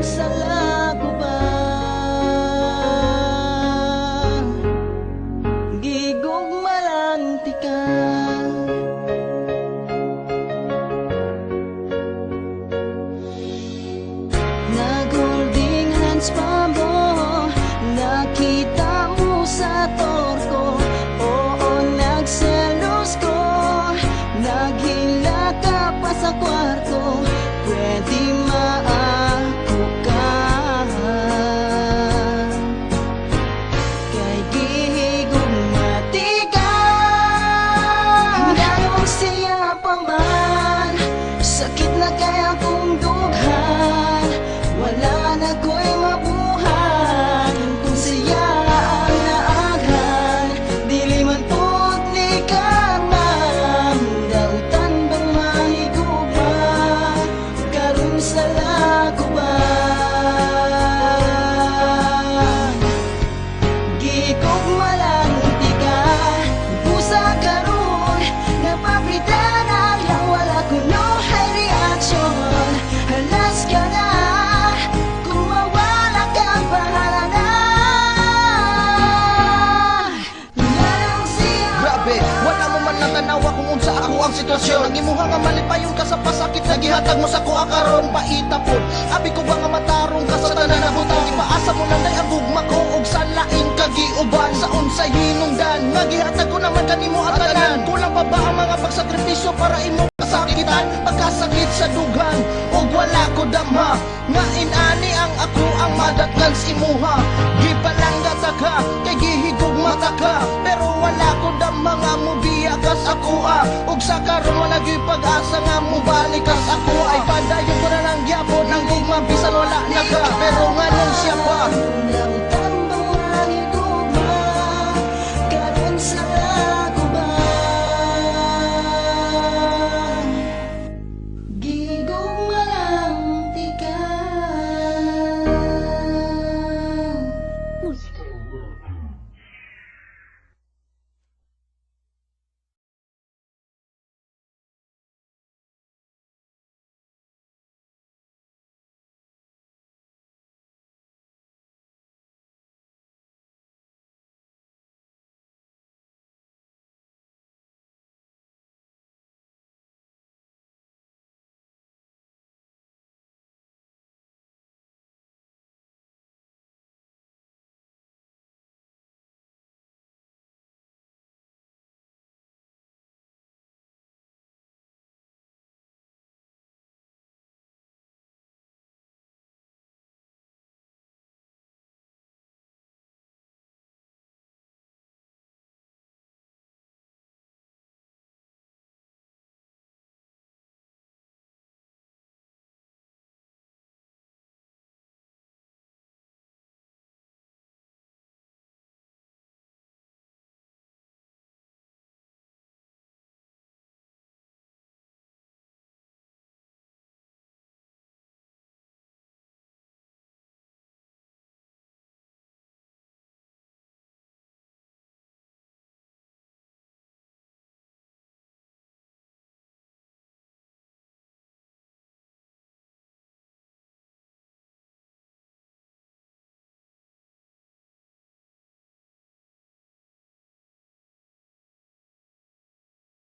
sala ko ba gigugma lang ti ka. Nag-holding hands pa mo, nakita mo sa torko. Oo, nagselos ko, naghila ka pa sa kwarto. Pwede maako ka, kay gihigugmati ka. Ngayong siya pa man, sakit na kaya kong dughan. Wala na ko'y mabuhat kung siya ang naaghan. Dili man po't ni karam, dautan bang mahigugma karon sa lako ba. Gigugma lang ti ka, pusa karon napapritan lang, wala ko no high reaction. Halas ka na, kung mawala ka, bahala na. Layang siya. Grabe, wala mo man natanawa kung unsa ako ang sitwasyon. Ang imuha nga malipayon ka sa pasakit na gihatag mo sa kuha karon paita po. Abi ko ba nga matarong ka sa tanan na butang, ipaasa mo lang day ang gugma ko og salain kagiuban sa unsay hinungdan. Nga gihatag ko naman kanimo at tanan. Kulang pa ba ang mga pagsakripisyo para imo kasakitan, pagkasakit sa dughan og wala ko damha. Nga inani ang ako ang madatgan sa imuha. Gipalangga ta ka, kay gihigugma ta ka, pero wala ko damha nga mubiya ka sa kuha. Og sa karon wala gyud pag-asa nga mubalik ka sa kuha. Ay padayon ko na lang gyapon ang gugma bisan wala na ka, pero nganong siya pa